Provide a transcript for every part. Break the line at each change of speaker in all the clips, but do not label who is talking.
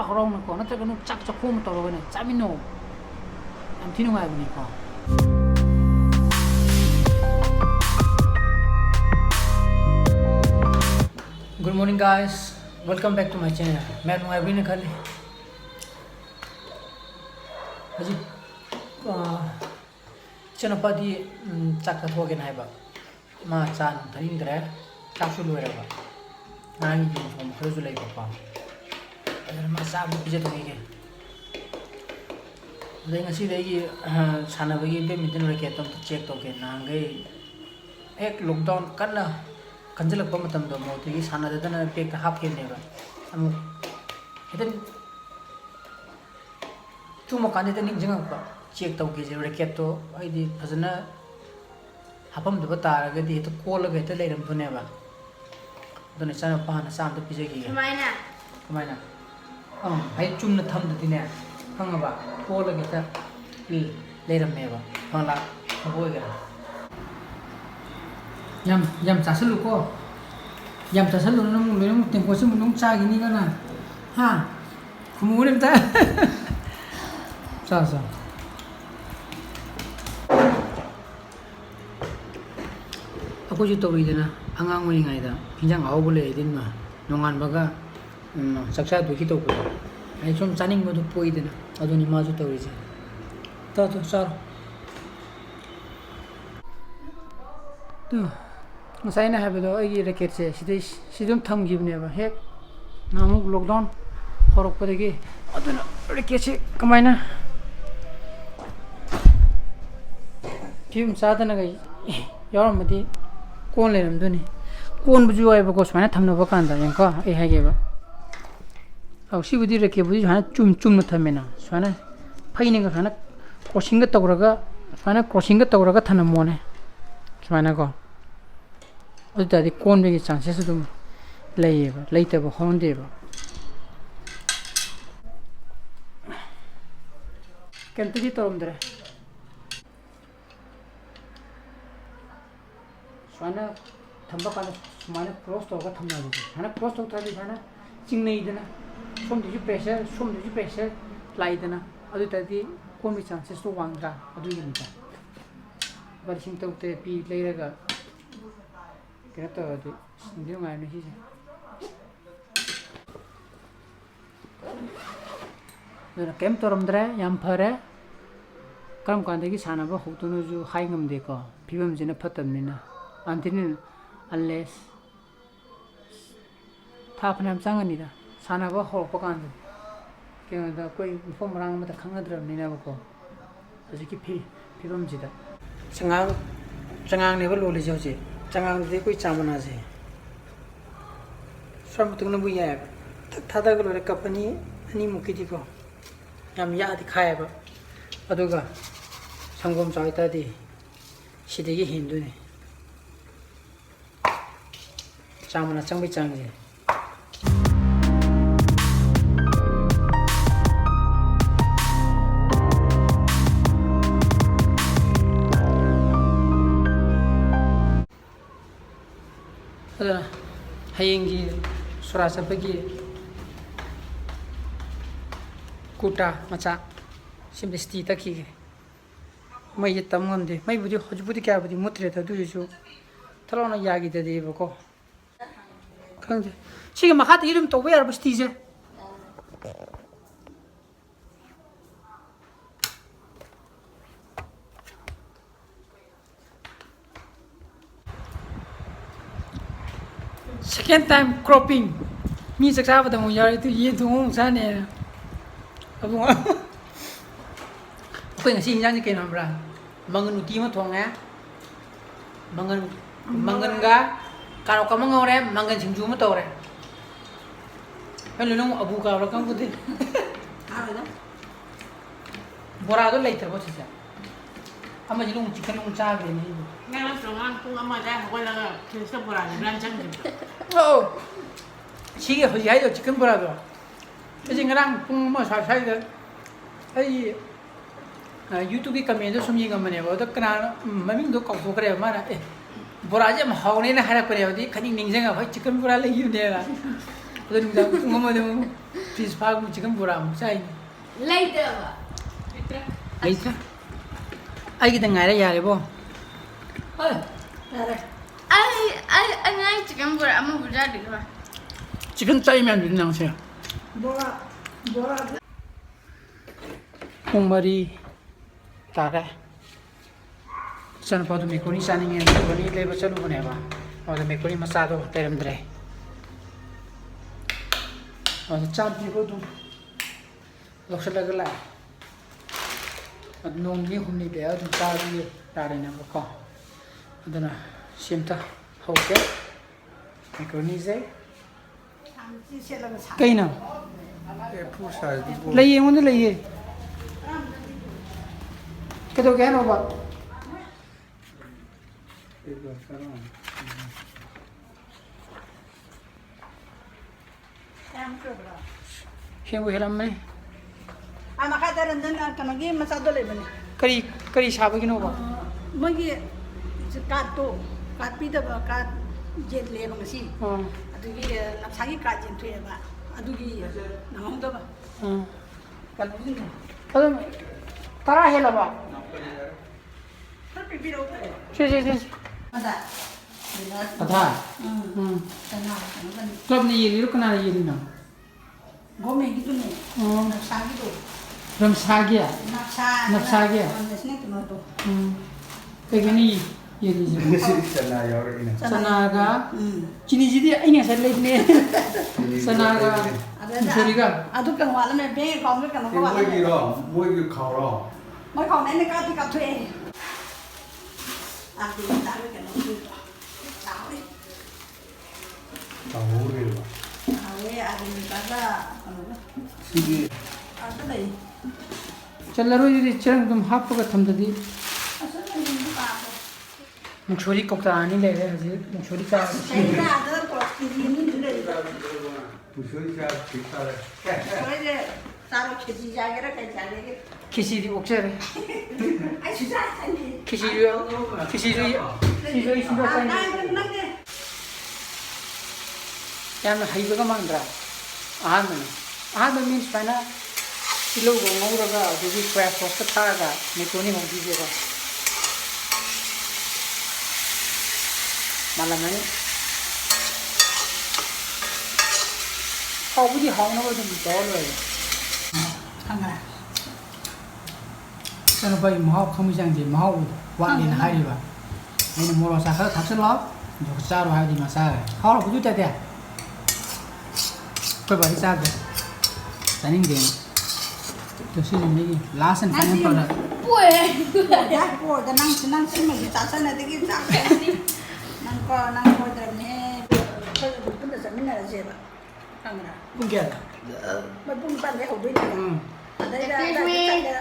ꯍꯔꯥꯎꯅꯀꯣ ꯅꯠꯇ꯭ꯔꯒ ꯆꯥꯛ ꯆꯥꯛꯈꯣꯝ ꯇꯧꯔꯒꯅꯦ ꯆꯥꯃꯤꯟꯅꯧ ꯌꯥꯝ ꯊꯤ ꯅꯨꯡꯉꯥꯏꯕꯅꯤꯀꯣ Good morning guys, welcome back to my channel. मैं नुंगाइब्रीने खाली हजी चनपादी चाक थोगे नाइबा मा चान थरिंद्रे चाकसु लोइराबा नांगी यूनिफॉर्म खरजु लैबा अदर मा चाबु पिजे थोगे अदै ngasi dagi sanabagi badminton racket tom check toke nangai ek lockdown kanna kanjalak ba matam do moti sanada dana pek half ke neba amu eden tumo kande de ning jang ba check toke je racket to ai di phajana hapam do ta ga di to kol ga ta leiram to neba dona chana pa na sam to pije gi kamaina hai chumna tham de ne khangaba kol ga ta leiram neba hala khoi ga yam chasalu ko yam chasalu nung tempo se nung cha gini kana ha kumu ne ta sa aku ju to ridena angang ngoi ngai da hinjang au bole din ma nongan baga saksa du ki to ko ai som chaning mo du poi dena aduni ma ju to ri ta to sar to Masai na haibadu ai racket se sidai sidum tham gibne ba hek namuk lockdown horok padagi aduna racket se kamaina phim sadana gai yaramadi kon leram duni kon buju ai ba ko swana thamna ba kanda yanka ai hage ba au sibudi racket budi hana chum na thamena swana phaini ga hana crossing ga tawraga swana crossing ga tawraga thana mone swana ko 어디다디 꼰백이 chances 좀 레이버 레이터버 혼데버 켄트지 토름드레 sauna थंबा काने माने cross तो का थंबा दे हाना cross तो थाली हाना चिंग नहीं देना सोम दिजु pressure लाई देना अदुतादी 꼰비 chances तो वांगरा अदु यनिता बरसिंग तौते P लेरगा Kata tu, dia mana sih? Nah, kem torom dera, yang pare, kalau kan lagi sana bah, hutu nuju high ngam deko, pibam jenis patam ni na, antinin unless, thap nam sangat ni dah, sana bah hol pakan tu, kena dah koi inform orang mata kanga dera ni na bako, jadi ki pibam jenis, cengang ni baru lulus je. Jangan deh koi caman aja. Suami tu nak buat, thada kalau rekap ni mungkin diko. Yang ya dikhaya ba, aduga, sanggom cawai tadi, sidegi Hindu ni. Caman acang bicang je. Hayanggi surasa bagi kuta maca simply sti taki mai tam ngamde mai budi hojbudi kya budi mutre ta du ju thalona yagi de de ko khangje siga makhat irum to wer basti je Second time cropping, mi saksa pada mu yar itu ye thung sa ne. Abung. Koi ngasi injang ni kena bra. Mangan uti ma thong ya. Mangan ga karo ka mangore mangan singju ma tore. Kan lulung abu ka ra kam putih. Bora do later bo chisa. Ama jilung chicken lung cha ge ni.
Ngang songan pung ama da ko la ke sa bora ni ran chang ni.
Oh. Sige hoji hai do chicken bora do. Jadi ngarang pung ma sa sai de. Ai YouTube ki comment do sumi ngam ne ba do kana maming do kong kore ma na bora je ma haune na hara kore di khani ningjang ba chicken bora le yu ne la. ꯑꯗꯨ ꯅꯨꯡꯗꯥꯡ ꯄꯨꯡ ꯑꯃꯗ ꯑꯃꯨꯛ fees ꯐꯥꯒꯨꯝ chicken ꯕꯣꯔꯥ ꯑꯃꯨꯛ ꯆꯥꯏꯅꯤ
ꯂꯩꯇꯕ
ꯂꯩꯇ꯭ꯔꯦ ꯑꯩꯒꯤꯗ ꯉꯥꯏꯔꯦ ꯌꯥꯔꯦꯕꯣ ꯍꯣꯏ ꯌꯥꯔꯦ
ꯑꯉꯥꯡ ꯆꯤꯛꯀꯟ ꯕꯣꯔꯥ ꯑꯃꯕꯨ ꯆꯥꯗꯦꯀꯣ
ꯆꯤꯛꯀꯟ ꯆꯥꯏ ꯃꯌꯥꯝꯗꯨꯗꯤ ꯅꯪꯁꯦ
ꯕꯣꯔꯥ
ꯄꯨꯡ 4 ꯇꯥꯔꯦ ꯏꯆꯥꯅꯨꯄꯥꯗꯣ ꯃꯦꯀ꯭ꯔꯣꯅꯤ ꯆꯥꯅꯤꯡꯉꯦ ꯃꯦꯀ꯭ꯔꯣꯅꯤ ꯂꯩꯕ ꯆꯠꯂꯨꯕꯅꯦꯕ ꯑꯗꯨꯗ ꯃꯦꯀ꯭ꯔꯣꯅꯤ ꯃꯆꯥꯗꯣ ꯂꯩꯔꯝꯗ꯭ꯔꯦ ꯑꯗꯨ ꯆꯥꯗ꯭ꯔꯤꯕ ꯑꯗꯨꯝ ꯂꯧꯁꯤꯜꯂꯒ ꯂꯥꯛꯑꯦ ꯑꯗꯨ ꯅꯣꯡ 2-3 ꯂꯩꯔꯒ ꯑꯗꯨꯝ ꯆꯥꯕꯒꯤ ꯌꯥꯔꯦꯅꯦꯕꯀꯣ ꯑꯗꯨꯅ ꯁꯤꯝꯇ ꯍꯧꯒꯦ ꯃꯦꯀ꯭ꯔꯣꯅꯤꯁꯦ ꯀꯩꯅꯣ ꯂꯩꯌꯦ ꯑꯩꯉꯣꯟꯗ ꯂꯩꯌꯦ ꯀꯩꯗꯧꯒꯦ ꯍꯥꯏꯅꯣꯕ ꯍꯦꯡꯕꯨ ꯍꯦꯜꯂꯝꯃꯅꯤ
ꯃꯈꯥꯗ ꯔꯟꯖꯟ ꯀꯩꯅꯣꯒꯤ ꯃꯆꯥꯗꯣ ꯂꯩꯕꯅꯦ
ꯀꯔꯤ ꯁꯥꯕꯒꯤꯅꯣꯕ
ꯃꯣꯏꯒꯤ ꯀꯥꯔꯠꯇꯣ ꯀꯥꯔꯠ ꯄꯤꯗꯕ ꯀꯥꯔꯠ ꯌꯦꯜꯂꯦꯕ ꯉꯁꯤ ꯑꯗꯨꯒꯤ ꯅꯞꯁꯥꯒꯤ ꯀꯥꯔꯠ ꯌꯦꯟꯊꯣꯛꯑꯦꯕ ꯑꯗꯨꯒꯤ ꯅꯪꯍꯧꯗꯕ ꯀꯩꯅꯣꯁꯤꯡꯗꯣ
ꯑꯗꯨꯝ 10 ꯍꯦꯜꯂꯕ
ꯈꯔ ꯄꯤꯕꯤꯔꯛꯎ ꯐꯔꯦ
ꯁꯤ
ꯑꯗ
ꯑꯙꯥ
ꯀꯅꯥ ꯀꯩꯅꯣ
ꯀ꯭ꯂꯕꯅ ꯌꯦꯜꯂꯤꯔꯣ ꯀꯅꯥꯅ ꯌꯦꯜꯂꯤꯅꯣ
ꯒꯣꯔꯃꯦꯟꯒꯤꯗꯨꯅꯦ ꯅꯞꯁꯥꯒꯤꯗꯣ
ꯔꯝꯁꯥꯒꯤ ꯅꯞꯁꯥꯒꯤ
ꯅꯦꯁꯅꯦꯜ ꯀꯩꯅꯣꯗꯣ
ꯀꯩꯒꯤꯅꯤ ꯌꯦꯜꯂꯤꯁꯦ ꯆꯅꯥꯒ ꯆꯤꯅꯤꯁꯤꯗꯤ ꯑꯩꯅ ꯉꯁꯥꯏ ꯂꯩꯕꯅꯦ ꯆꯅꯥꯒ ꯃꯨꯁꯣꯔꯤꯒ
ꯑꯗꯨ ꯀꯩꯅꯣ ꯋꯥꯠꯂꯝꯃꯦ ꯕꯦꯡ ꯑꯦꯀꯥꯎꯟꯒ ꯀꯩꯅꯣꯒ ꯋꯥꯠꯂꯝꯃꯦ
ꯃꯣꯏꯒꯤ ꯈꯥꯎꯔꯣ
ꯃꯣꯏ ꯈꯥꯎꯅ ꯑꯩꯅ ꯀꯥꯞꯊꯣꯛꯑꯦ ꯆꯥꯒ ꯀꯩꯅꯣ ꯆꯥꯎꯔꯦ
ꯇꯧꯍꯧꯔꯦꯕ
ꯆꯥꯎꯔꯦ ꯑꯥꯔꯖꯦꯟꯇꯤꯅꯥꯒ ꯀꯩꯅꯣꯒ
ꯁꯤꯒꯤ
ꯑꯗꯨ ꯂꯩ
ꯆꯜꯂꯔꯣꯏꯗꯨꯗꯤ ꯆꯦꯔꯪ ꯑꯗꯨꯝ ꯍꯥꯞꯄꯒ ꯊꯝꯗꯗꯤ
ꯑꯁ ꯑꯩ ꯄꯥꯝꯃꯦ
ꯃꯨꯛꯁꯣꯔꯤ ꯀꯧꯇꯥ 2 ꯂꯩꯔꯦ ꯍꯧꯖꯤꯛ ꯃꯨꯛꯁꯣꯔꯤ ꯆꯥꯕꯗ
ꯑꯩꯅ ꯑꯗ ꯀꯦꯖꯤ 2 ꯂꯩꯕ
ꯎꯁꯣꯏ ꯆꯥ ꯊꯤꯛꯇꯥꯔꯦ
ꯍꯣꯏꯁꯦ ꯆꯥꯔꯣ ꯈꯦꯆꯤ ꯆꯥꯒꯦꯔꯥ ꯀꯩ ꯆꯥꯒꯦꯒꯦ
ꯈꯤꯆꯤꯗꯤ ꯑꯣꯛꯆꯔꯦ
ꯑꯩꯁꯨ ꯆꯥꯅꯤ
ꯈꯤꯆꯤꯁꯨ ꯑꯩ ꯁꯨꯡꯆꯥ ꯆꯥꯅꯤꯡꯗꯦ
ꯅꯪꯗꯤ
ꯌꯥꯝꯅ ꯍꯩꯕꯒ ꯃꯥꯟꯗ꯭ꯔꯥ ꯑꯍꯥꯟꯕ ꯃꯤꯟꯁ ꯁꯨꯃꯥꯏꯅ ꯇꯤꯜꯍꯧꯒ ꯉꯧꯔꯒ ꯑꯗꯒꯤ ꯁꯣꯌꯥ ꯁꯣꯁꯀ ꯊꯥꯛꯑꯒ ꯃꯦꯀ꯭ꯔꯣꯅꯤ ꯍꯧꯕꯤꯁꯦꯕ ꯃꯥꯜꯂꯝꯃꯅꯤ ꯍꯥꯎꯕꯨꯗꯤ ꯍꯥꯎꯅꯕ ꯑꯗꯨꯝ ꯇꯧꯔ ꯂꯣꯏꯔꯦ
ꯈꯪꯉꯦ
ꯏꯆꯥꯅꯨꯄꯥꯒꯤ ꯃꯍꯥꯎ ꯈꯪꯕꯒꯤ ꯆꯥꯡꯁꯦ ꯃꯍꯥꯎ ꯋꯥꯠꯂꯦꯅ ꯍꯥꯏꯔꯤꯕ ꯑꯩꯅ ꯃꯣꯔꯣꯛ ꯑꯆꯥꯔ ꯈꯔ ꯊꯥꯛꯆꯤꯜꯂꯣ ꯑꯗꯨꯒ ꯆꯥꯔꯣ ꯍꯥꯏꯔꯗꯤ ꯃꯥ ꯆꯥꯔꯦ ꯍꯥꯎꯔꯛꯄꯗꯨ ꯇꯥꯗꯦ ꯑꯩꯈꯣꯏ ꯕꯥꯗꯤ ꯆꯥꯗꯦ ꯆꯥꯅꯤꯡꯗꯦꯅ ꯑꯗꯣ ꯁꯤꯅ ꯃꯤꯒꯤ ꯂꯥꯁ ꯑꯦꯟ ꯐꯥꯏꯅꯦꯜ ꯄ꯭ꯔꯗꯛ
ꯄꯣꯔꯗ ꯅꯪ ꯁꯤꯃꯁꯨ ꯆꯥꯁꯟꯅꯗꯒꯤ ꯆꯥꯛꯅꯤ ꯅꯪ ꯄꯣꯗ꯭ꯔꯕꯅꯦ ꯑꯩꯈꯣꯏ ꯄꯨꯟꯅ ꯆꯠꯃꯤꯟꯅꯔꯁꯦꯕ ꯈꯪꯕ꯭ꯔꯥ
ꯄꯨꯡ ꯀꯌꯥꯗ
ꯄꯨꯡ 9 ꯍꯧꯗꯣꯏꯅꯦꯕ ꯑꯗꯩꯗ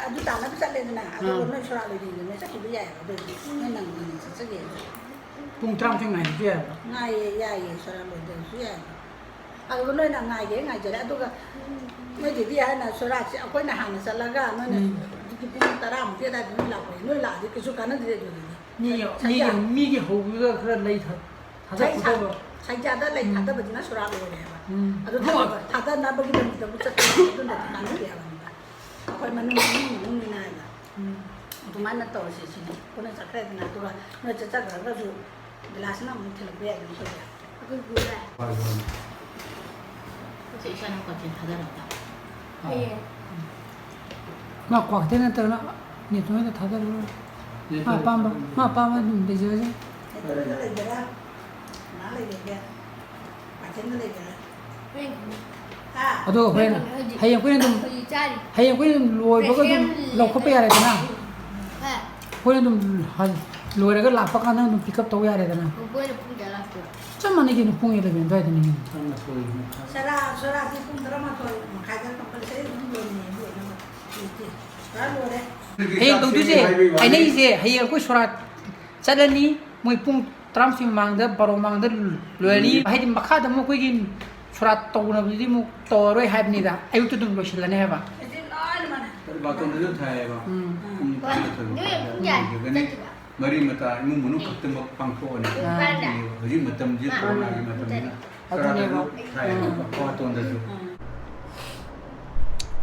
ꯑꯗꯨ ꯇꯥꯟꯅꯕ ꯆꯠꯂꯦꯗꯅ ꯑꯗꯨꯒ ꯅꯣꯏ ꯁꯣꯔꯥ ꯂꯣꯏꯗꯤꯡꯗꯨꯅ ꯆꯠꯈꯤꯕ ꯌꯥꯏꯑꯕ ꯑꯗꯨꯗꯤ ꯅꯣꯏ ꯅꯪ ꯆꯠꯆꯒꯦ
ꯄꯨꯡ 19 ꯉꯥꯏꯕꯁꯨ ꯌꯥꯏꯕ
ꯉꯥꯏꯌꯦ ꯌꯥꯏꯌꯦ ꯁꯣꯔꯥ ꯂꯣꯏꯗꯕꯁꯨ ꯌꯥꯏꯑꯕ ꯑꯗꯨꯒ ꯅꯣꯏꯅ ꯉꯥꯏꯒꯦ ꯉꯥꯏꯖꯔꯦ ꯑꯗꯨꯒ ꯅꯣꯏꯗꯗꯤ ꯍꯥꯏꯅ ꯁꯣꯔꯥꯠꯁꯦ ꯑꯩꯈꯣꯏꯅ ꯍꯥꯟꯅ ꯆꯠꯂꯒ ꯅꯣꯏꯅ ꯍꯧꯖꯤꯛꯀꯤ ꯄꯨꯡ 10ꯃꯨꯛꯀꯤ ꯑꯗꯥꯏꯗ ꯅꯣꯏ ꯂꯥꯛꯄꯩ ꯅꯣꯏ ꯂꯥꯛꯑꯗꯤ ꯀꯩꯁꯨ ꯀꯥꯟꯅꯗ꯭ꯔꯦ ꯑꯗꯨꯗꯤ
ꯃꯤꯒꯤ ꯍꯧꯕꯗ ꯈꯔ ꯂꯩ ꯊꯥꯗꯣꯛꯀꯗꯕ
ꯁꯩꯖꯥꯗ ꯂꯩ ꯊꯥꯗꯕꯁꯤꯅ ꯁꯣꯔꯥꯠ ꯂꯣꯏꯔꯦꯕ ꯑꯗꯨ ꯊꯥꯗꯅꯕꯒꯤꯗꯃꯛꯇꯕꯨ ꯆꯠꯄ ꯑꯗꯨꯅꯗꯤ ꯀꯥꯟꯅꯗꯦ ꯍꯥꯏꯕꯅꯤꯗ ꯑꯩꯈꯣꯏ ꯃꯅꯨꯡꯅꯤꯅ ꯍꯥꯏꯕ ꯑꯗꯨꯃꯥꯏꯅ ꯇꯧꯔꯁꯤ ꯁꯤꯅꯤ ꯑꯩꯈꯣꯏꯅ ꯆꯠꯈ꯭ꯔꯦꯗꯅ ꯑꯗꯨꯒ ꯅꯣꯏ ꯆꯠꯆꯈ꯭ꯔꯒꯁꯨ ꯒꯤꯂꯥꯁꯅ ꯑꯃꯨꯛ ꯊꯤꯜꯂꯛꯄ ꯌꯥꯏꯗꯅ ꯑꯩꯈꯣꯏꯗꯤ
ꯑꯩꯈꯣꯏ ꯄꯨꯔꯦ ꯍꯧꯖꯤꯛ ꯏꯁꯥꯅ ꯀꯣꯆꯤꯟ ꯊꯥꯗꯔꯛꯄ
ꯃꯥ ꯀ꯭ꯋꯥꯛꯇꯦ ꯅꯠꯇ꯭ꯔꯒꯅ ꯅꯦꯇꯣꯏꯗ ꯊꯥꯗꯔꯨꯔꯣ ꯃꯥ ꯑꯄꯥꯝꯕ ꯑꯗꯨꯝ ꯂꯩꯖꯔꯁꯦ
ꯅꯦꯇꯣꯏꯗ ꯂꯩꯒꯦꯔꯥ ꯅꯥ ꯂꯩꯒꯦ ꯄꯥꯏꯊꯦꯟꯗ ꯂꯩꯒꯦꯔꯥ
ꯑꯗꯣ ꯍꯣꯔꯦꯟ ꯍꯌꯦꯡ ꯑꯩꯈꯣꯏꯅ ꯑꯗꯨꯝ ꯂꯣꯏꯕꯒ ꯑꯗꯨꯝ ꯂꯧꯈꯠꯄ ꯌꯥꯔꯦꯗꯅ ꯑꯩꯈꯣꯏꯅ ꯑꯗꯨꯝ ꯂꯣꯏꯔꯒ ꯂꯥꯛꯄ ꯀꯥꯟꯗ ꯑꯗꯨꯝ ꯄꯤꯛ ꯑꯞ ꯇꯧꯕ ꯌꯥꯔꯦꯗꯅ ꯆꯞ ꯃꯥꯟꯅꯩ ꯀꯩꯅꯣ ꯄꯨꯡ 11 ꯑꯗꯨꯋꯥꯏꯗꯅꯤ
ꯁꯣꯔꯥꯗꯤ ꯄꯨꯡ 11:30 ꯀꯝꯄꯜꯁꯔꯤ ꯑꯗꯨꯝ ꯂꯣꯏꯅꯩ ꯂꯣꯏꯔꯦ
ꯍꯌꯦꯡ ꯇꯧꯗꯣꯏꯁꯦ ꯍꯥꯏꯅꯩꯁꯦ ꯍꯌꯦꯡ ꯑꯩꯈꯣꯏ ꯁꯣꯔꯥꯠ ꯆꯠꯂꯅꯤ ꯃꯣꯏ ꯄꯨꯡ 13 ꯃꯃꯥꯡꯗ 12 ꯃꯃꯥꯡꯗ ꯂꯣꯏꯔꯅꯤ ꯍꯥꯏꯗꯤ ꯃꯈꯥꯗ ꯑꯃꯨꯛ ꯑꯩꯈꯣꯏꯒꯤ ꯁꯣꯔꯥꯠ ꯇꯧꯅꯕꯗꯨꯗꯤ ꯑꯃꯨꯛ ꯇꯧꯔꯔꯣꯏ ꯍꯥꯏꯕꯅꯤꯗ ꯑꯌꯨꯛꯇ ꯑꯗꯨꯝ ꯂꯣꯏꯁꯤꯜꯂꯅꯤ ꯍꯥꯏꯕ
ꯕꯥꯇꯣꯟꯗꯁꯨ ꯊꯥꯏꯌꯦꯕ ꯃꯔꯤ ꯃꯇꯥ ꯏꯃꯨꯡ ꯃꯅꯨꯡ ꯈꯛꯇꯃꯛ ꯄꯥꯡꯊꯣꯛꯑꯅꯤ ꯍꯧꯖꯤꯛ ꯃꯇꯝꯁꯤ ꯀꯣꯔꯣꯅꯥꯒꯤ ꯃꯇꯝꯅꯤꯅ
ꯑꯗꯨꯅꯦꯕ
ꯃꯇꯣꯟꯗꯁꯨ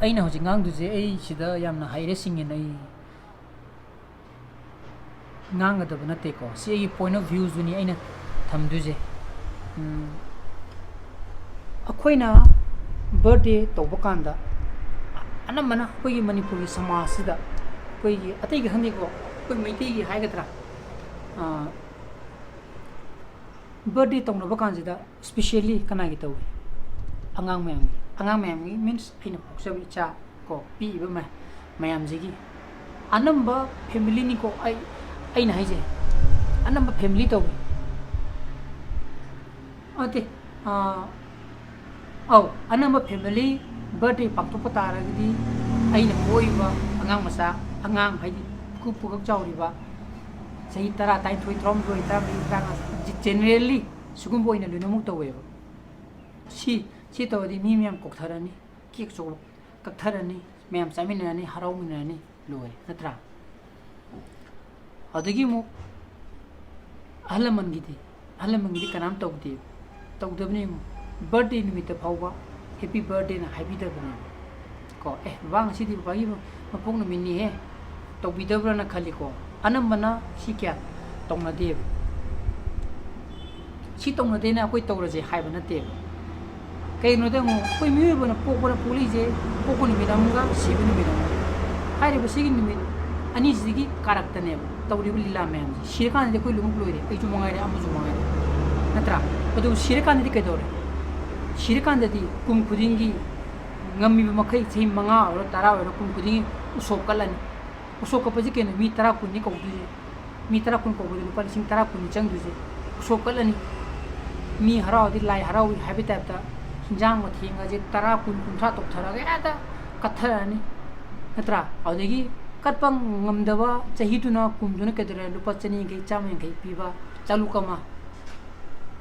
ꯑꯩꯅ ꯍꯧꯖꯤꯛ ꯉꯥꯡꯗꯣꯏꯁꯦ ꯑꯩ ꯁꯤꯗ ꯌꯥꯝꯅ ꯍꯩꯔꯦ ꯁꯤꯡꯉꯦꯅ ꯑꯩ ꯉꯥꯡꯒꯗꯕ ꯅꯠꯇꯦꯀꯣ ꯁꯤ ꯑꯩꯒꯤ ꯄꯣꯏꯟ ꯑꯣꯐ ꯚ꯭ꯌꯨꯗꯨꯅꯤ ꯑꯩꯅ ꯊꯝꯗꯣꯏꯁꯦ ꯑꯩꯈꯣꯏꯅ ꯕꯔꯊꯗꯦ ꯇꯧꯕ ꯀꯥꯟꯗ ꯑꯅꯝꯕꯅ ꯑꯩꯈꯣꯏꯒꯤ ꯃꯅꯤꯄꯨꯔꯒꯤ ꯁꯃꯥꯖꯁꯤꯗ ꯑꯩꯈꯣꯏꯒꯤ ꯑꯇꯩꯒꯤ ꯈꯪꯗꯦꯀꯣ ꯑꯩꯈꯣই ꯃꯩꯇꯩꯒꯤ ꯍꯥꯏꯒꯗ꯭ꯔꯥ ꯕꯔꯊꯗꯦ ꯇꯧꯅꯕ ꯀꯥꯟꯁꯤꯗ ꯁ꯭ꯄꯦꯁꯤꯌꯦꯜꯂꯤ ꯀꯅꯥꯒꯤ ꯇꯧꯏ ꯑꯉꯥꯡ ꯃꯌꯥꯝꯒꯤ ꯃꯤꯟꯁ ꯑꯩꯅ ꯄꯣꯛꯆꯕ ꯏꯆꯥ ꯀꯣ ꯄꯤꯛꯏꯕ ꯃꯌꯥꯝꯁꯤꯒꯤ ꯑꯅꯝꯕ ꯐꯦꯃꯤꯂꯤꯅꯤꯀꯣ ꯑꯩꯅ ꯍꯥꯏꯖꯦ ꯑꯅꯝꯕ ꯐꯦꯃꯤꯂꯤ ꯇꯧꯏ ꯑꯣꯀꯦ ꯑꯅꯝꯕ ꯐꯦꯃꯤꯂꯤ ꯕꯔꯊꯗꯦ ꯄꯥꯡꯊꯣꯛꯄ ꯇꯥꯔꯒꯗꯤ ꯑꯩꯅ ꯄꯣꯛꯏꯕ ꯑꯉꯥꯡ ꯃꯆꯥ ꯑꯉꯥꯡ ꯍꯥꯏꯗꯤ ꯄꯨꯀꯛ ꯆꯥꯎꯔꯤꯕ ꯆꯍꯤ 10, 19, 19, 20, ꯖꯦꯅꯔꯦꯜꯂꯤ ꯁꯤꯒꯨꯝꯕ ꯑꯣꯏꯅ ꯂꯣꯏꯅꯃꯛ ꯇꯧꯋꯦꯕ ꯁꯤ ꯇꯧꯔꯗꯤ ꯃꯤ ꯃꯌꯥꯝ ꯀꯣꯛꯊꯔꯅꯤ ꯀꯦꯛ ꯆꯣꯛꯂꯛ ꯀꯛꯊꯔꯅꯤ ꯃꯌꯥꯝ ꯆꯥꯃꯤꯟꯅꯔꯅꯤ ꯍꯔꯥꯎꯃꯤꯟꯅꯔꯅꯤ ꯂꯣꯏꯔꯦ ꯅꯠꯇ꯭ꯔꯥ ꯑꯗꯒꯤ ꯑꯃꯨꯛ ꯑꯍꯜ ꯂꯃꯟꯒꯤꯗꯤ ꯀꯅꯥꯝ ꯇꯧꯗꯕꯅꯤ ꯕꯔꯊꯗꯦ ꯅꯨꯃꯤꯠꯇ ꯐꯥꯎꯕ ꯍꯦꯄꯤ ꯕꯔꯊꯗꯦꯅ ꯍꯥꯏꯕꯤꯗꯕꯅꯦꯕ ꯀꯣ ꯕꯕꯥ ꯉꯁꯤꯗꯤ ꯕꯕꯥꯒꯤ ꯃꯄꯣꯛ ꯅꯨꯃꯤꯠꯅꯤꯍꯦ ꯇꯧꯕꯤꯗꯕ꯭ꯔꯅ ꯈꯜꯂꯤꯀꯣ ꯑꯅꯝꯕꯅ ꯁꯤ ꯀꯌꯥ ꯇꯧꯅꯗꯦꯕ ꯁꯤ ꯇꯧꯅꯗꯦꯅ ꯑꯩꯈꯣꯏ ꯇꯧꯔꯁꯦ ꯍꯥꯏꯕ ꯅꯠꯇꯦꯕ ꯀꯩꯒꯤꯅꯣꯗ ꯑꯃꯨꯛ ꯑꯩꯈꯣꯏ ꯃꯤꯑꯣꯏꯕꯅ ꯄꯣꯛꯂꯤꯁꯦ ꯄꯣꯛꯄ ꯅꯨꯃꯤꯠ ꯑꯃꯒ ꯁꯤꯕ ꯅꯨꯃꯤꯠ ꯑꯃꯒ ꯍꯥꯏꯔꯤꯕ ꯁꯤꯒꯤ ꯅꯨꯃꯤꯠ ꯑꯅꯤꯁꯤꯒꯤ ꯀꯥꯔꯛꯇꯅꯦꯕ ꯇꯧꯔꯤꯕ ꯂꯤꯂꯥ ꯃꯌꯥꯝꯁꯦ ꯁꯤꯔꯀꯥꯟꯗꯗꯤ ꯑꯩꯈꯣꯏ ꯂꯣꯏꯅꯃꯛ ꯂꯣꯏꯔꯦ ꯑꯩꯁꯨ ꯃꯉꯥꯏꯔꯦ ꯑꯃꯁꯨ ꯃꯉꯥꯏꯔꯦ ꯅꯠꯇ꯭ꯔꯥ ꯑꯗꯨꯕꯨ ꯁꯤꯔꯀꯥꯟꯗꯗꯤ ꯀꯩꯗꯧꯔꯦ ꯁꯤꯔꯀꯥꯟꯗꯗꯤ ꯀꯨꯝ ꯈꯨꯗꯤꯡꯒꯤ ꯉꯝꯃꯤꯕ ꯃꯈꯩ ꯆꯍꯤ 5 ꯑꯣꯏꯔꯣ 10 ꯑꯣꯏꯔꯣ ꯀꯨꯝ ꯈꯨꯗꯤꯡꯒꯤ ꯎꯁꯣꯞ ꯀꯠꯂꯅꯤ ꯎꯁꯣꯞ ꯀꯠꯄꯁꯤ ꯀꯩꯅꯣ ꯃꯤ 10, 20ꯅꯤ ꯀꯧꯗꯣꯏꯁꯦ ꯃꯤ 10, 20 ꯀꯧꯕꯗ ꯂꯨꯄꯥ ꯂꯤꯁꯤꯡ 10, 20ꯅꯤ ꯆꯪꯗꯣꯏꯁꯦ ꯎꯁꯣꯞ ꯀꯠꯂꯅꯤ ꯃꯤ ꯍꯔꯥꯎꯔꯗꯤ ꯂꯥꯏ ꯍꯔꯥꯎꯏ ꯍꯥꯏꯕ ꯇꯥꯏꯞꯇ hinjang ꯃꯊꯦꯡꯒꯁꯦ 10, 20, 30 ꯇꯧꯊꯔꯒ ꯍꯦꯛꯇ ꯀꯠꯊꯔꯅꯤ ꯅꯠꯇ꯭ꯔꯥ ꯑꯗꯨꯗꯒꯤ ꯀꯠꯄ ꯉꯝꯗꯕ ꯆꯍꯤꯗꯨꯅ ꯀꯨꯝꯗꯨꯅ ꯀꯩꯗꯧꯔꯦ ꯂꯨꯄꯥ 200, 150 ꯄꯤꯕ ꯆꯥꯂꯨꯛ ꯑꯃ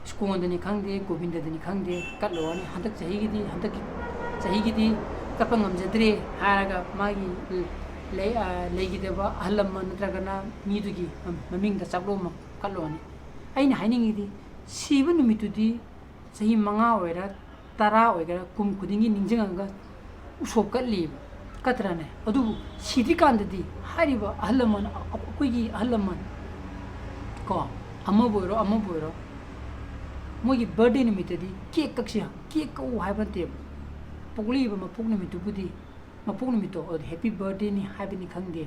ꯁ꯭ꯀꯣꯟꯗꯅꯤ ꯈꯪꯗꯦ ꯒꯣꯕꯤꯟꯗꯗꯅꯤ ꯈꯪꯗꯦ ꯀꯠꯂꯨꯔꯅꯤ ꯍꯟꯗꯛꯀꯤ ꯆꯍꯤꯒꯤꯗꯤ ꯀꯠꯄ ꯉꯝꯖꯗ꯭ꯔꯦ ꯍꯥꯏꯔꯒ ꯃꯥꯒꯤ ꯂꯩꯈꯤꯗꯕ ꯑꯍꯜ ꯂꯃꯟ ꯅꯠꯇ꯭ꯔꯒꯅ ꯃꯤꯗꯨꯒꯤ ꯃꯃꯤꯡꯗ ꯆꯥꯛꯂꯣ ꯑꯃ ꯀꯠꯂꯨꯔꯅꯤ ꯑꯩꯅ ꯍꯥꯏꯅꯤꯡꯉꯤꯗꯤ ꯁꯤꯕ ꯅꯨꯃꯤꯠꯇꯨꯗꯤ ꯆꯍꯤ 5 ꯑꯣꯏꯒꯦꯔꯥ 10 ꯑꯣꯏꯒꯦꯔꯥ ꯀꯨꯝ ꯈꯨꯗꯤꯡꯒꯤ ꯅꯤꯡꯁꯤꯡꯉꯒ ꯎꯁꯣꯞ ꯀꯠꯂꯤꯕ ꯀꯠꯇ꯭ꯔꯅꯦ ꯑꯗꯨꯕꯨ ꯁꯤꯗ꯭ꯔꯤꯀꯥꯟꯗꯗꯤ ꯍꯥꯏꯔꯤꯕ ꯑꯍꯜ ꯂꯃꯟ ꯑꯩꯈꯣꯏꯒꯤ ꯑꯍꯜ ꯂꯃꯟ ꯀꯣ ꯑꯃꯕꯨ ꯑꯣꯏꯔꯣ ꯃꯣꯏꯒꯤ ꯕꯔꯊꯗꯦ ꯅꯨꯃꯤꯠꯇꯗꯤ ꯀꯦꯛ ꯀꯛꯎ ꯍꯥꯏꯕ ꯅꯠꯇꯦꯕ ꯄꯣꯛꯂꯛꯏꯕ ꯃꯄꯣꯛ ꯅꯨꯃꯤꯠꯇꯣ ꯑꯗꯨ ꯍꯦꯄꯤ ꯕꯔꯊꯗꯦꯅꯤ ꯍꯥꯏꯕꯅꯤ ꯈꯪꯗꯦ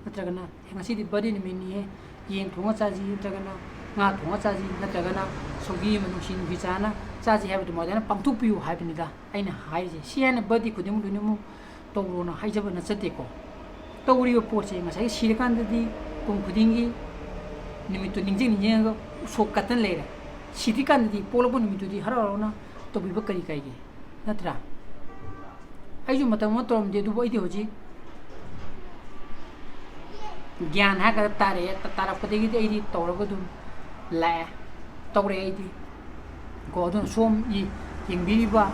ꯅꯠꯇ꯭ꯔꯒꯅ ꯉꯁꯤꯗꯤ ꯕꯔꯊꯗꯦ ꯅꯨꯃꯤꯠꯅꯤꯍꯦ ꯌꯦꯟ ꯊꯣꯡꯉ ꯆꯥꯁꯤ ꯅꯠꯇ꯭ꯔꯒꯅ ꯉꯥ ꯊꯣꯡꯉ ꯆꯥꯁꯤ ꯅꯠꯇ꯭ꯔꯒana ꯁꯧꯒꯤ ꯑꯃ ꯅꯨꯡꯁꯤ ꯆꯥꯅ ꯆꯥꯁꯤ ꯍꯥꯏꯕꯗꯨ ꯃꯣꯏꯗꯅ ꯄꯥꯡꯊꯣꯛꯄꯤꯌꯨ ꯍꯥꯏꯕꯅꯤꯗ ꯑꯩꯅ ꯍꯥꯏꯔꯤꯁꯦ ꯁꯤ ꯍꯥꯏꯅ ꯕꯔꯊꯗꯦ ꯈꯨꯗꯤꯡꯃꯛ ꯂꯣꯏꯅꯃꯛ ꯇꯧꯔꯣꯅ ꯍꯥꯏꯖꯕ ꯅꯠꯆꯗꯦꯀꯣ ꯇꯧꯔꯤꯕ ꯄꯣꯠꯁꯦ ꯉꯁꯥꯏꯒꯤ ꯁꯤꯔꯀꯥꯟꯗꯗꯤ ꯀꯨꯝ ꯈꯨꯗꯤꯡꯒꯤ ꯅꯨꯃꯤꯠꯇꯨ ꯅꯤꯡꯁꯤꯡꯉꯒ ꯎꯁꯣꯞ ꯀꯠꯇꯅ ꯂꯩꯔꯦ ꯁꯤꯗ꯭ꯔꯤꯀꯥꯟꯗꯗꯤ ꯄꯣꯛꯂꯛꯄ ꯅꯨꯃꯤꯠꯇꯨꯗꯤ ꯍꯔꯥꯎ ꯇꯧꯕꯤꯕ ꯀꯔꯤ ꯀꯥꯏꯒꯦ ꯅꯠꯇ꯭ꯔꯥ ꯑꯩꯁꯨ ꯃꯇꯝ ꯑꯃ ꯇꯧꯔꯝꯗꯦ ꯑꯗꯨꯕꯨ ꯑꯩꯗꯤ ꯍꯧꯖꯤꯛ ꯒ꯭ꯌꯥꯟ ꯍꯥꯏꯔꯒ ꯇꯥꯔꯛꯄꯗꯒꯤꯗꯤ ꯑꯩꯗꯤ ꯇꯧꯔꯒ ꯑꯗꯨꯝ ꯂꯥꯛꯑꯦ ꯇꯧꯔꯦ ꯑꯩꯗꯤ ꯀꯣ ꯑꯗꯨꯅ ꯁꯣꯝ ꯌꯦꯡꯕꯤꯔꯤꯕ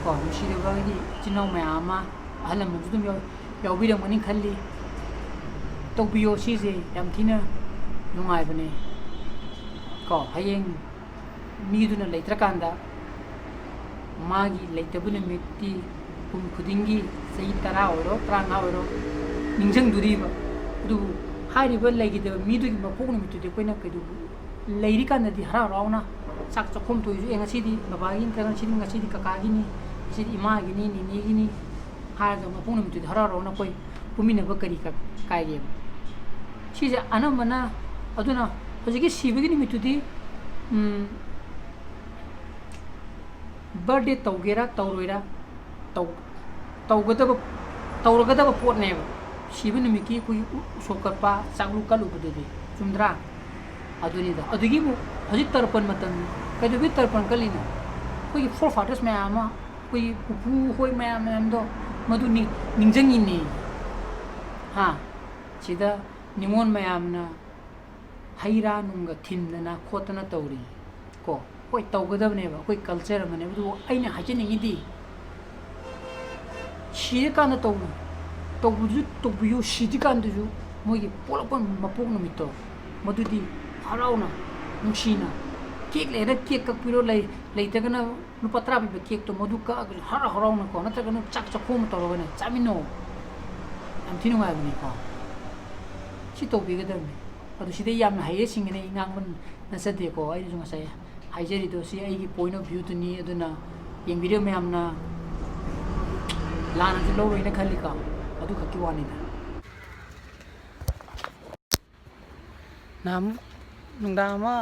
ꯀꯣ ꯅꯨꯡꯁꯤꯔꯕꯒꯤ ꯏꯆꯤꯜ ꯏꯅꯥꯎ ꯃꯌꯥꯝ ꯑꯃ ꯑꯍꯜ ꯂꯃꯟꯁꯨ ꯑꯗꯨꯝ ꯌꯥꯎꯕꯤꯔꯝꯒꯅꯤ ꯈꯜꯂꯤ ꯇꯧꯕꯤꯌꯣ ꯁꯤꯁꯦ ꯌꯥꯝ ꯊꯤꯅ ꯅꯨꯡꯉꯥꯏꯕꯅꯦ ꯀꯣ ꯍꯌꯦꯡ ꯃꯤꯗꯨꯅ ꯂꯩꯇ꯭ꯔꯀꯥꯟꯗ ꯃꯥꯒꯤ ꯂꯩꯇꯕ ꯅꯨꯃꯤꯠꯇꯤ ꯀꯨꯝ ꯈꯨꯗꯤꯡꯒꯤ ꯆꯍꯤ 10 ꯑꯣꯏꯔꯣ 15 ꯑꯣꯏꯔꯣ ꯅꯤꯡꯁꯤꯡꯗꯣꯔꯤꯕ ꯑꯗꯨꯕꯨ ꯍꯥꯏꯔꯤꯕ ꯂꯩꯈꯤꯗꯕ ꯃꯤꯗꯨꯒꯤ ꯃꯄꯣꯛ ꯅꯨꯃꯤꯠꯇꯨꯗꯤ ꯑꯩꯈꯣꯏꯅ ꯂꯩꯔꯤꯀꯥꯟꯗꯗꯤ ꯍꯔꯥꯎꯅ ꯆꯥꯛ ꯆꯥꯛꯈꯨꯝ ꯊꯣꯛꯏꯁꯨ ꯉꯁꯤꯗꯤ ꯕꯕꯥꯒꯤ ꯅꯠꯇ꯭ꯔꯒ ꯉꯁꯤꯗꯤ ꯀꯀꯥꯒꯤꯅꯤ ꯉꯁꯤꯗꯤ ꯏꯃꯥꯒꯤꯅꯤ ꯅꯤꯅꯦꯒꯤ니 ꯍꯥꯏꯔꯒ ꯃꯄꯣꯛ ꯅꯨꯃꯤꯠꯇꯨꯗꯤ hararawna ꯑꯩꯈꯣꯏ ꯄꯨꯃꯤꯟꯅꯕ ꯀꯔꯤ ꯀꯥꯏꯒꯦꯕ ꯁꯤꯁꯦ ꯑꯅꯝꯕꯅ ꯑꯗꯨꯅ ꯍꯧꯖꯤꯛꯀꯤ ꯁꯤꯕꯒꯤ ꯅꯨꯃꯤꯠꯇꯨꯗꯤ ꯕꯔꯊꯗꯦ ꯇꯧꯒꯦꯔꯥ ꯇꯧꯔꯣꯏꯔꯥ ꯇꯧꯔꯒꯗꯕ ꯄꯣꯠꯅꯦꯕ ꯁꯤꯕ ꯅꯨꯃꯤꯠꯀꯤ ꯑꯩꯈꯣꯏꯒꯤ ꯎꯁꯣꯞ ꯀꯠꯄ ꯆꯥꯛꯂꯨ ꯀꯠꯂꯨꯕꯗꯨꯗꯤ ꯆꯨꯝꯗ꯭ꯔꯥ ꯑꯗꯨꯅꯤꯗ ꯑꯗꯨꯒꯤꯕꯨ ꯍꯧꯖꯤꯛ ꯇꯔꯄꯟ ꯃꯇꯝ ꯀꯩꯗꯧꯕꯒꯤ ꯇꯔꯄꯟ ꯀꯠꯂꯤꯅꯣ ꯑꯩꯈꯣꯏꯒꯤ ꯐꯣꯔꯐꯥꯗꯔꯁ ꯃꯌꯥꯝ ꯑꯃ ꯑꯩꯈꯣꯏꯒꯤ ꯄꯨꯄꯨ ꯍꯣꯏ ꯃꯌꯥꯝꯗꯣ ꯃꯗꯨ ꯅꯤꯡꯁꯤꯡꯉꯤꯅꯤ ꯁꯤꯗ ꯅꯤꯉꯣꯜ ꯃꯌꯥꯝꯅ ꯍꯩ ꯔꯥ ꯅꯨꯡꯒ ꯊꯤꯟꯗꯅ ꯈꯣꯠꯇꯅ ꯇꯧꯔꯤ ꯀꯣ ꯍꯣꯏ ꯇꯧꯒꯗꯕꯅꯦꯕ ꯑꯩꯈꯣꯏ ꯀꯜꯆꯔ ꯑꯃꯅꯦꯕ ꯑꯗꯨꯕꯨ ꯑꯩꯅ ꯍꯥꯏꯖꯅꯤꯡꯉꯤꯗꯤ ꯁꯤꯔꯀꯥꯟꯗ ꯇꯧꯕꯗꯨꯁꯨ ꯇꯧꯕꯤꯌꯨ ꯁꯤꯗ꯭ꯔꯤꯀꯥꯟꯗꯁꯨ ꯃꯣꯏꯒꯤ ꯄꯣꯛꯂꯛꯄ ꯃꯄꯣꯛ ꯅꯨꯃꯤꯠꯇꯣ ꯃꯗꯨꯗꯤ ꯍꯔꯥꯎꯅ ꯅꯨꯡꯁꯤꯅ केक लेना केक कपिरो लेतगना लुपा 10 पिबा केक तो मधु का हरा हराउन को नत्रगना चाक चखोम तौरगना चामिनो याम थिनु गाबनि को सी तौबिगदरनि अदु सिदे याम हाइये सिंगने ngangbन नसदे को आइ जुंग साय हाइजेरि दो सी आइगी पॉइंट ऑफ व्यू तुनि अदुना येंगबिरे मयामना लाना जे लौरैना खलिका अदु खकी वानिदा नाम नुंदामा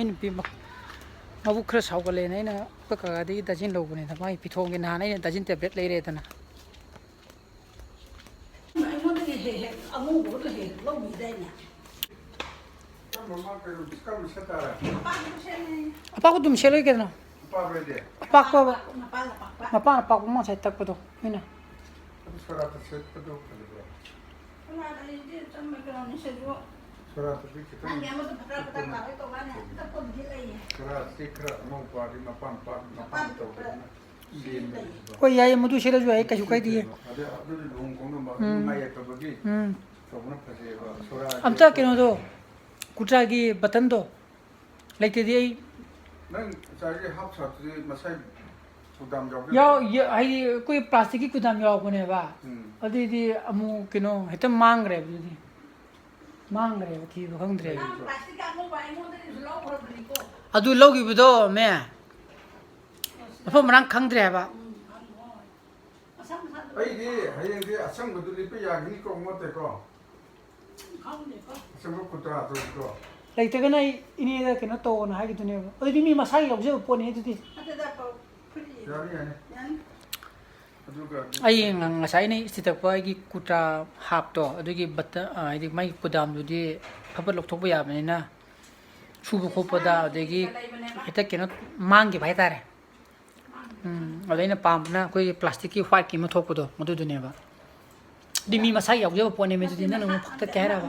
इन पि मबु खर सावगले नैना ककागादि दजिन लौबने दा माइ पिथोंगे नानै दजिन टेब्लेट लेरे तना
ꯑꯩꯉꯣꯟꯗꯒꯤ ꯍꯦꯛ ꯑꯉꯧꯕꯗꯣ ꯍꯦꯛ ꯂꯧꯕꯤꯗꯥꯏꯅꯦ
ꯑꯄꯥꯛꯄ ꯗꯨꯝ ꯁꯦꯂꯣꯏ ꯀꯦꯗꯅ ꯑꯄꯥꯛꯄ
ꯃꯄꯥꯟ ꯄꯥꯛꯄ
ꯃꯄꯥꯟ ꯑꯄꯥꯛꯄ ꯃꯥ ꯁꯥꯏ ꯇꯛꯄꯗꯣ ꯃꯤꯅ
ꯁꯣꯔꯥꯠꯇ ꯑꯩꯗꯤ ꯆꯝꯃꯦ ꯀꯩꯅꯣꯅꯤ ꯁꯤꯁꯨ ꯅꯪꯒꯤ ꯑꯃꯗꯣ ꯐꯠꯇ꯭ꯔꯥ ꯐꯠꯇ꯭ꯔꯥ ꯂꯥꯛꯑꯣꯏ ꯇꯧꯕꯅꯦ ꯇꯛꯄꯕꯨꯗꯤ ꯂꯩꯌꯦ
ꯍꯣꯏ ꯌꯥꯏ ꯃꯗꯨ ꯁꯦꯂꯁꯨ ꯌꯥꯏ ꯀꯩꯁꯨ ꯀꯥꯏꯗꯤꯌꯦ ꯑꯝꯇ ꯀꯩꯅꯣꯗꯣ ꯀꯨꯇ꯭ꯔꯥꯒꯤ ꯕꯇꯟꯗꯣ ꯂꯩꯇꯗꯤ ꯑꯩ
ꯅꯪ ꯉꯁꯥꯏꯒꯤ ꯍꯥꯞ ꯁꯥꯔꯠꯇꯨꯗꯤ ꯃꯁꯥꯏ ꯀꯨꯗꯥꯝ
ꯌꯥꯎ ꯍꯥꯏꯗꯤ ꯑꯩꯈꯣꯏ ꯄ꯭ꯂꯥꯁꯇꯤꯛꯀꯤ ꯀꯨꯗꯥꯝ ꯌꯥꯎꯕꯅꯦꯕ ꯑꯗꯨꯗꯤ ꯑꯃꯨꯛ ꯀꯩꯅꯣ ꯍꯦꯛꯇ ꯃꯥꯡꯈ꯭ꯔꯦꯕ ꯑꯗꯨꯗꯤ ꯃꯥꯡꯈ꯭ꯔꯦꯕ ꯊꯤꯕ ꯈꯪꯗ꯭ꯔꯦꯕ
ꯄ꯭ꯂꯥꯁꯇꯤꯛ ꯑꯉꯧꯕ ꯑꯩꯉꯣꯟꯗꯒꯤꯁꯨ ꯂꯧꯈ꯭ꯔꯕꯅꯤꯀꯣ
ꯑꯗꯨ ꯂꯧꯈꯤꯕꯗꯣ ꯃꯦ ꯃꯐꯝ ꯃꯔꯥꯡ ꯈꯪꯗ꯭ꯔꯦ ꯍꯥꯏꯕ
ꯑꯩꯗꯤ ꯍꯌꯦꯡꯗꯤ ꯑꯁꯪꯕꯗꯨ ꯂꯤꯠꯄ ꯌꯥꯒꯅꯤꯀꯣ ꯃꯣꯠꯇꯦꯀꯣ ꯑꯁꯪꯕ ꯀꯨꯇ꯭ꯔꯥꯗꯨꯀꯣ
ꯂꯩꯇ꯭ꯔꯒꯅ ꯑꯩ ꯏꯅꯦꯗ ꯀꯩꯅꯣ ꯇꯧꯑꯣꯅ ꯍꯥꯏꯒꯤꯗꯨꯅꯦꯕ ꯑꯗꯨꯗꯤ ꯃꯤ ꯃꯁꯥꯒꯤ ꯂꯧꯖꯕ ꯄꯣꯠꯅꯤ ꯑꯗꯨꯗꯤ
ꯌꯥꯅꯤ ꯑꯗꯨꯒ
ꯑꯩ ꯉꯁꯥꯏꯅ ꯏꯁꯇꯤ ꯑꯩꯒꯤ ꯀꯨꯇ꯭ꯔꯥ ꯍꯥꯞꯇꯣ ꯑꯗꯨꯒꯤ ꯕꯇꯟ ꯍꯥꯏꯗꯤ ꯃꯥꯒꯤ ꯀꯨꯗꯥꯝꯗꯨꯗꯤ ꯐꯕꯠ ꯂꯧꯊꯣꯛꯄ ꯌꯥꯕꯅꯤꯅ ꯁꯨꯕ ꯈꯣꯠꯄꯗ ꯑꯗꯒꯤ ꯍꯦꯛꯇ ꯀꯩꯅꯣ ꯃꯥꯡꯈꯤꯕ ꯍꯥꯏꯇꯥꯔꯦ ꯑꯗ ꯑꯩꯅ ꯄꯥꯝꯕꯅ ꯑꯩꯈꯣꯏꯒꯤ ꯄ꯭ꯂꯥꯁꯇꯤꯛꯀꯤ ꯋꯥꯏꯠꯀꯤ ꯑꯃ ꯊꯣꯛꯄꯗꯣ ꯃꯗꯨꯗꯨꯅꯦꯕ ꯑꯗꯨꯗꯤ ꯃꯤ ꯃꯁꯥꯒꯤ ꯌꯥꯎꯖꯕ ꯄꯣꯠꯅꯦꯕ ꯑꯗꯨꯗꯤ ꯅꯪꯅ ꯑꯃꯨꯛ ꯐꯛꯇꯠꯀꯦ ꯍꯥꯏꯔꯕ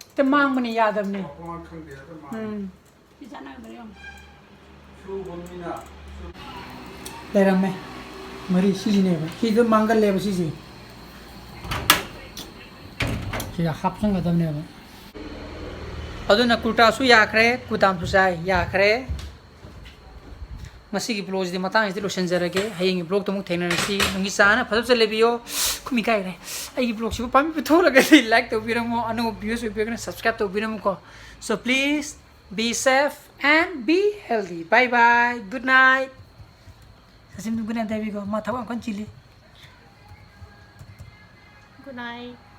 ꯍꯦꯛꯇ ꯃꯥꯡꯕꯅꯤ ꯌꯥꯗꯕꯅꯤ ꯂꯩꯔꯝꯃꯦ ꯃꯔꯤ ꯁꯤꯁꯤꯅꯦꯕ ꯁꯤꯗ ꯃꯥꯡꯒꯜꯂꯦꯕ ꯁꯤꯁꯦ ꯁꯤꯗ ꯍꯥꯞꯆꯟꯒꯗꯕꯅꯦꯕ ꯑꯗꯨꯅ ꯀꯨꯔꯇꯥꯁꯨ ꯌꯥꯈ꯭ꯔꯦ ꯀꯨꯗꯥꯝꯁꯨ ꯆꯥꯏ ꯌꯥꯈ꯭ꯔꯦ ꯉꯁꯤꯒꯤ ꯕ꯭ꯂꯣꯒꯁꯤꯗꯤ ꯃꯇꯥꯡꯁꯤꯗ ꯂꯣꯏꯁꯤꯟꯖꯔꯒꯦ ꯍꯌꯦꯡꯒꯤ ꯕ꯭ꯂꯣꯒꯇ ꯑꯃꯨꯛ ꯊꯦꯡꯅꯔꯁꯤ ꯅꯨꯡꯒꯤ ꯆꯥꯅ ꯐꯖ ꯂꯩꯕꯤꯌꯣ ꯈꯨꯃꯤ ꯀꯥꯏꯈ꯭ꯔꯦ ꯑꯩꯒꯤ ꯕ꯭ꯂꯣꯒꯁꯤꯕꯨ ꯄꯥꯝꯕꯤ ꯄꯨꯊꯣꯛꯂꯒꯗꯤ ꯂꯥꯏꯛ ꯇꯧꯕꯤꯔꯝꯃꯣ ꯑꯅꯧꯕ ꯚ꯭ꯌꯨꯁ ꯑꯣꯏꯕꯤꯔꯒꯅ ꯁꯕꯁꯀ꯭ꯔꯥꯏꯕ ꯇꯧꯕꯤꯔꯝꯃꯨꯀꯣ so please be safe and be healthy bye bye good night Sasim good night David go ma thawang kon chili
Good night.